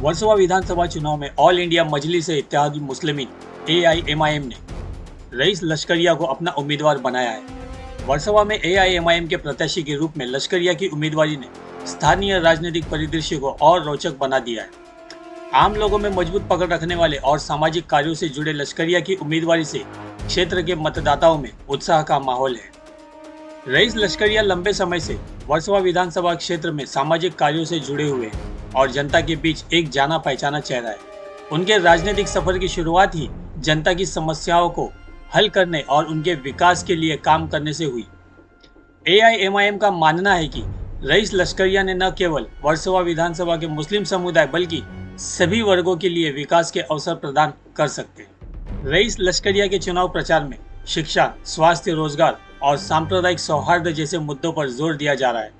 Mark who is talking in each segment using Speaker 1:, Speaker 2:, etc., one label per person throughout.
Speaker 1: वर्सोवा विधानसभा चुनाव में all India Majlis-e-Ittehadul मुस्लिमीन (AIMIM) ने रईस लश्करिया को अपना उम्मीदवार बनाया है। वर्सोवा में AIMIM के प्रत्याशी के रूप में लश्करिया की उम्मीदवारी ने स्थानीय राजनीतिक परिदृश्य को और रोचक बना दिया है। आम लोगों में मजबूत पकड़ रखने वाले और सामाजिक कार्यों से जुड़े लश्करिया की उम्मीदवारी से क्षेत्र के मतदाताओं में उत्साह का माहौल है। रईस लश्करिया लंबे समय से वर्सोवा विधानसभा क्षेत्र में सामाजिक कार्यों से जुड़े हुए हैं और जनता के बीच एक जाना पहचाना चेहरा है। उनके राजनीतिक सफर की शुरुआत ही जनता की समस्याओं को हल करने और उनके विकास के लिए काम करने से हुई। AIMIM का मानना है कि रईस लश्करिया ने न केवल वर्सोवा विधानसभा के मुस्लिम समुदाय बल्कि सभी वर्गों के लिए विकास के अवसर प्रदान कर सकते हैं। रईस लश्करिया के चुनाव प्रचार में शिक्षा, स्वास्थ्य, रोजगार और सांप्रदायिक सौहार्द जैसे मुद्दों पर जोर दिया जा रहा है।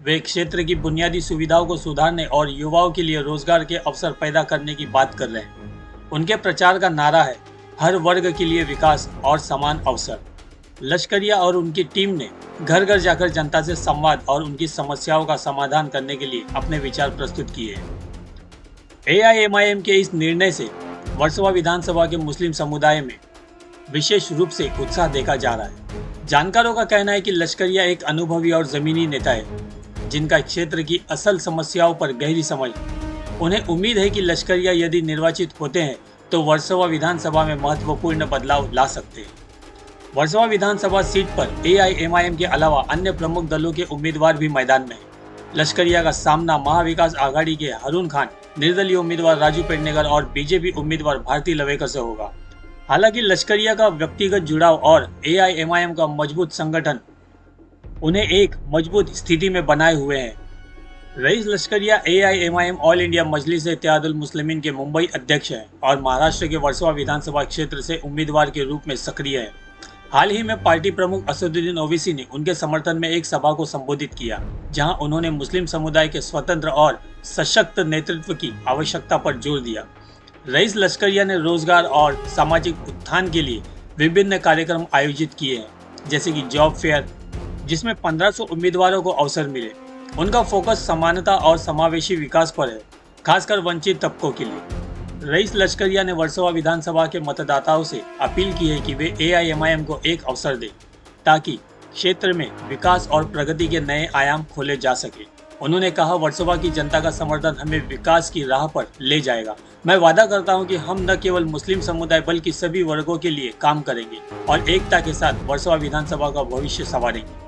Speaker 1: वे क्षेत्र की बुनियादी सुविधाओं को सुधारने और युवाओं के लिए रोजगार के अवसर पैदा करने की बात कर रहे हैं। उनके प्रचार का नारा है, हर वर्ग के लिए विकास और समान अवसर। लश्करिया और उनकी टीम ने घर घर जाकर जनता से संवाद और उनकी समस्याओं का समाधान करने के लिए अपने विचार प्रस्तुत किए हैं। AIMIM के इस निर्णय से वर्सोवा विधानसभा के मुस्लिम समुदाय में विशेष रूप से उत्साह देखा जा रहा है। जानकारों का कहना है कि लश्करिया एक अनुभवी और जमीनी नेता है जिनका क्षेत्र की असल समस्याओं पर गहरी समझ। उन्हें उम्मीद है कि लश्करिया यदि निर्वाचित होते हैं तो वर्सोवा विधानसभा में महत्वपूर्ण बदलाव ला सकते हैं। वर्सोवा विधानसभा सीट पर AIMIM के अलावा अन्य प्रमुख दलों के उम्मीदवार भी मैदान में हैं। लश्करिया का सामना महाविकास आघाड़ी के हारून खान, निर्दलीय उम्मीदवार राजू पेडनेकर और बीजेपी उम्मीदवार भारती लवेकर से होगा। हालांकि लश्करिया का व्यक्तिगत जुड़ाव और AIMIM का मजबूत संगठन उन्हें एक मजबूत स्थिति में बनाए हुए हैं। Rice लश्करिया AIMIM all India Majlis-e-Ittehadul मुस्लिमीन के मुंबई अध्यक्ष हैं और महाराष्ट्र के वर्सोवा विधानसभा क्षेत्र से उम्मीदवार के रूप में सक्रिय हैं। हाल ही में पार्टी प्रमुख असदुद्दीन ओवैसी ने उनके समर्थन में एक सभा को संबोधित किया, जहां उन्होंने मुस्लिम समुदाय के स्वतंत्र और सशक्त नेतृत्व की आवश्यकता पर जोर दिया। रईस लश्करिया ने रोजगार और सामाजिक उत्थान के लिए विभिन्न कार्यक्रम आयोजित किए हैं, जैसे कि जॉब फेयर, जिसमें 1500 उम्मीदवारों को अवसर मिले। उनका फोकस समानता और समावेशी विकास पर है, खासकर वंचित तबकों के लिए। रईस लश्करिया ने वर्सोवा विधानसभा के मतदाताओं से अपील की है कि वे AIMIM को एक अवसर दें ताकि क्षेत्र में विकास और प्रगति के नए आयाम खोले जा सके। उन्होंने कहा, वर्सोवा की जनता का समर्थन हमें विकास की राह पर ले जाएगा। मैं वादा करता हूं कि हम न केवल मुस्लिम समुदाय बल्कि सभी वर्गों के लिए काम करेंगे और एकता के साथ वर्सोवा विधानसभा का भविष्य संवारेंगे।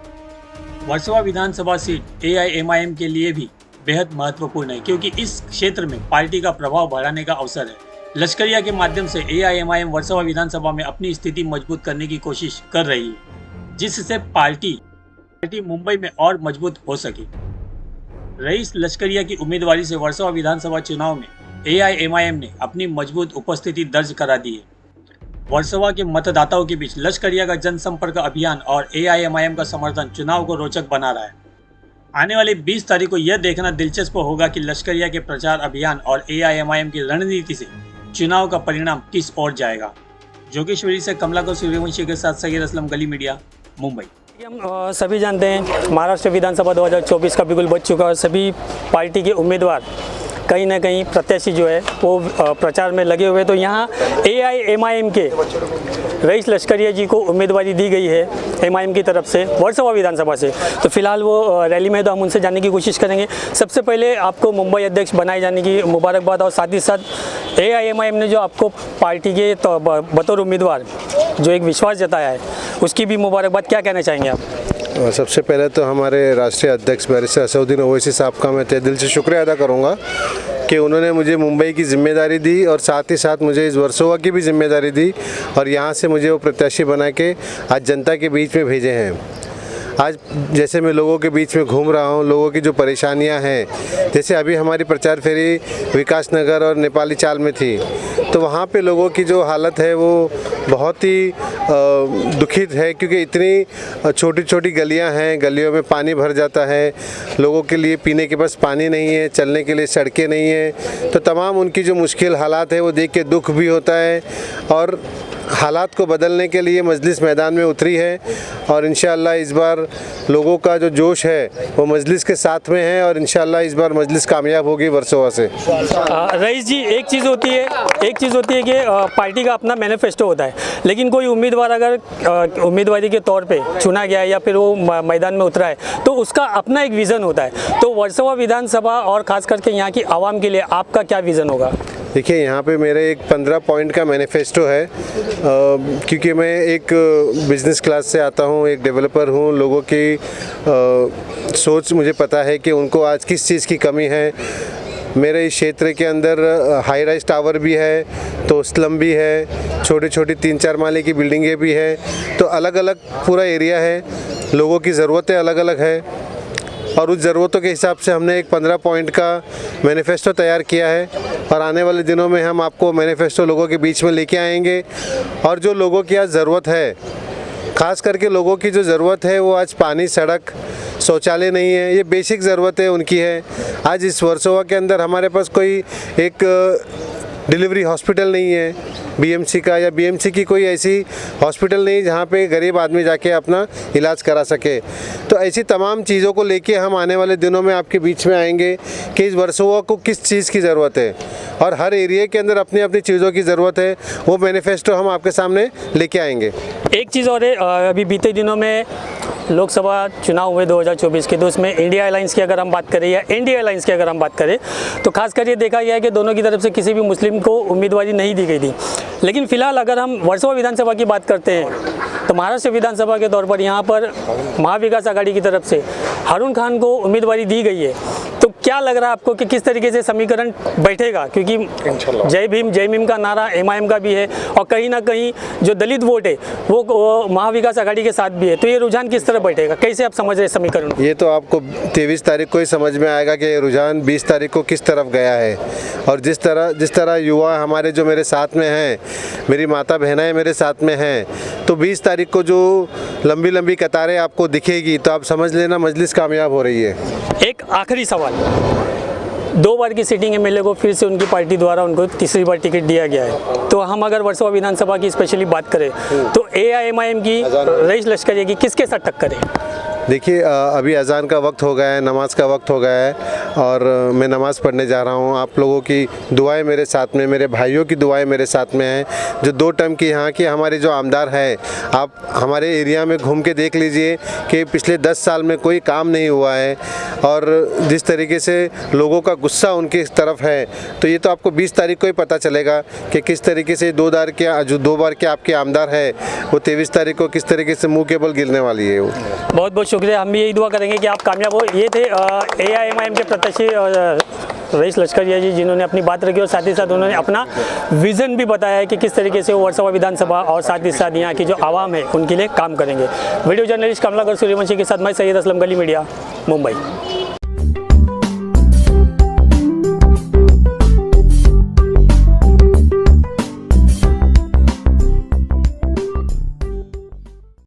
Speaker 1: वर्सोवा विधानसभा सीट AIMIM के लिए भी बेहद महत्वपूर्ण है क्योंकि इस क्षेत्र में पार्टी का प्रभाव बढ़ाने का अवसर है। लश्करिया के माध्यम से AIMIM वर्सोवा विधानसभा में अपनी स्थिति मजबूत करने की कोशिश कर रही है, जिससे पार्टी मुंबई में और मजबूत हो सके। रईस लश्करिया की उम्मीदवारी से वर्सोवा विधानसभा चुनाव में AIMIM ने अपनी मजबूत उपस्थिति दर्ज करा दी है। वर्सोवा के मतदाताओं के बीच लश्करिया का जनसंपर्क अभियान और AIMIM का समर्थन चुनाव को रोचक बना रहा है। आने वाली 20 तारीख को यह देखना दिलचस्प होगा कि लश्करिया के प्रचार अभियान और AIMIM की रणनीति से चुनाव का परिणाम किस ओर जाएगा। जोगेश्वरी से कमलाकर सूर्यवंशी के साथ सगीर असलम, गली मीडिया, मुंबई।
Speaker 2: हम सभी जानते हैं महाराष्ट्र विधानसभा 2024 का बिल्कुल बच चुका है। सभी पार्टी के उम्मीदवार कहीं ना कहीं प्रत्याशी जो है वो प्रचार में लगे हुए। तो यहाँ AIMIM के रईस लश्करिया जी को उम्मीदवारी दी गई है MIM की तरफ से वर्सोवा विधानसभा से। तो फिलहाल वो रैली में तो हम उनसे जानने की कोशिश करेंगे। सबसे पहले आपको मुंबई अध्यक्ष बनाए जाने की मुबारकबाद और साथ ही साथ AIMIM ने जो आपको पार्टी के बतौर उम्मीदवार जो एक विश्वास जताया है उसकी भी मुबारकबाद। क्या कहना चाहेंगे आप?
Speaker 3: सबसे पहले तो हमारे राष्ट्रीय अध्यक्ष बैरिस्टर असदुद्दीन ओवैसी साहब का मैं तहे दिल से शुक्रिया अदा करूंगा कि उन्होंने मुझे मुंबई की जिम्मेदारी दी और साथ ही साथ मुझे इस वर्सोवा की भी जिम्मेदारी दी और यहाँ से मुझे वो प्रत्याशी बना के आज जनता के बीच में भेजे हैं। आज जैसे मैं लोगों के बीच में घूम रहा हूँ, लोगों की जो परेशानियाँ हैं, जैसे अभी हमारी प्रचार फेरी विकास नगर और नेपाली चाल में थी, तो वहाँ पे लोगों की जो हालत है वो बहुत ही दुखित है क्योंकि इतनी छोटी छोटी गलियाँ हैं, गलियों में पानी भर जाता है, लोगों के लिए पीने के पास पानी नहीं है, चलने के लिए सड़कें नहीं हैं। तो तमाम उनकी जो मुश्किल हालात है वो देख के दुख भी होता है और हालात को बदलने के लिए मजलिस मैदान में उतरी है और इंशाअल्लाह इस बार लोगों का जो जोश है वो मजलिस के साथ में है और इंशाअल्लाह इस बार मजलिस कामयाब होगी वर्सोवा से।
Speaker 2: रईस जी, एक चीज़ होती है कि पार्टी का अपना मैनिफेस्टो होता है, लेकिन कोई उम्मीदवार अगर उम्मीदवारी के तौर पे चुना गया है या फिर वो मैदान में उतरा है तो उसका अपना एक विज़न होता है। तो वर्सोवा विधानसभा और ख़ास करके यहाँ की आवाम के लिए आपका क्या विज़न होगा?
Speaker 3: देखिए, यहाँ पे मेरे एक 15 पॉइंट का मैनिफेस्टो है, क्योंकि मैं एक बिज़नेस क्लास से आता हूँ, एक डेवलपर हूँ। लोगों की सोच मुझे पता है कि उनको आज किस चीज़ की कमी है। मेरे इस क्षेत्र के अंदर हाई राइज टावर भी है, तो स्लम भी है, छोटी छोटी 3-4 माले की बिल्डिंगें भी है, तो अलग अलग पूरा एरिया है। लोगों की ज़रूरतें अलग अलग है और उस ज़रूरतों के हिसाब से हमने एक 15 पॉइंट का मैनिफेस्टो तैयार किया है और आने वाले दिनों में हम आपको मैनिफेस्टो लोगों के बीच में लेके आएंगे। और जो लोगों की आज ज़रूरत है, ख़ास करके लोगों की जो ज़रूरत है वो आज पानी, सड़क, शौचालय नहीं है, ये बेसिक ज़रूरतें उनकी है। आज इस वर्सोवा के अंदर हमारे पास कोई एक डिलीवरी हॉस्पिटल नहीं है बीएमसी का, या बीएमसी की कोई ऐसी हॉस्पिटल नहीं जहाँ पे गरीब आदमी जाके अपना इलाज करा सके। तो ऐसी तमाम चीज़ों को लेके हम आने वाले दिनों में आपके बीच में आएंगे कि इस वर्सोवा को किस चीज़ की ज़रूरत है और हर एरिया के अंदर अपनी अपनी चीज़ों की ज़रूरत है। वो मैनिफेस्टो हम आपके सामने लेके आएंगे।
Speaker 2: एक चीज़ और है, अभी बीते दिनों में लोकसभा चुनाव हुए 2024 के, तो उसमें इंडिया अलायंस की अगर हम बात करें या एनडीए अलायंस की अगर हम बात करें तो खासकर ये देखा गया है कि दोनों की तरफ से किसी भी मुस्लिम को उम्मीदवारी नहीं दी गई थी। लेकिन फिलहाल अगर हम वर्सोवा विधानसभा की बात करते हैं तो महाराष्ट्र विधानसभा के तौर पर यहाँ पर महाविकास आघाड़ी की तरफ से हारून खान को उम्मीदवारी दी गई है। तो क्या लग रहा है आपको कि किस तरीके से समीकरण बैठेगा? क्योंकि जय भीम जय भीम का नारा एमआईएम का भी है और कहीं ना कहीं जो दलित वोट है वो महाविकास आघाड़ी के साथ भी है, तो ये रुझान किस तरह बैठेगा? कैसे आप समझ रहे हैं समीकरण?
Speaker 3: ये तो आपको 23 तारीख को ही समझ में आएगा कि रुझान 20 तारीख को किस तरफ गया है। और जिस तरह युवा हमारे जो मेरे साथ में हैं, मेरी माता बहनाएं मेरे साथ में हैं, तो 20 तारीख को जो लंबी लंबी कतारें आपको दिखेगी तो आप समझ लेना मजलिस कामयाब हो रही है। एक
Speaker 2: आखिरी सवाल, 2 बार की सीटिंग एमएलए को फिर से उनकी पार्टी द्वारा उनको तीसरी बार टिकट दिया गया है, तो हम अगर वर्सोवा विधानसभा की स्पेशली बात करें तो एआईएमआईएम की, रईस लश्करिया की किसके साथ टक्कर है?
Speaker 3: देखिए, अभी अजान का वक्त हो गया है, नमाज का वक्त हो गया है और मैं नमाज़ पढ़ने जा रहा हूँ। आप लोगों की दुआएं मेरे साथ में, मेरे भाइयों की दुआएं मेरे साथ में हैं। जो 2 टर्म की यहाँ की हमारे जो आमदार हैं, आप हमारे एरिया में घूम के देख लीजिए कि पिछले 10 साल में कोई काम नहीं हुआ है और जिस तरीके से लोगों का गुस्सा उनकी तरफ है, तो ये तो आपको 20 तारीख को ही पता चलेगा कि किस तरीके से 2 बार के आपके आमदार है वो 23 तारीख को किस तरीके से मुँह के बल गिरने वाली है। वो
Speaker 2: बहुत बहुत शुक्रिया, हम भी यही दुआ करेंगे कि आप कामयाब हो। ये थे एआईएमआईएम के प्रत्याशी रईस लश्करिया जी, जिन्होंने अपनी बात रखी और साथ ही साथ उन्होंने अपना विज़न भी बताया है कि किस तरीके से वो वर्सोवा विधानसभा और साथ ही साथ यहाँ की जो आवाम है उनके लिए काम करेंगे। वीडियो जर्नलिस्ट कमलाकर सूर्यवंशी के साथ मैं सैयद असलम, गली मीडिया, मुंबई।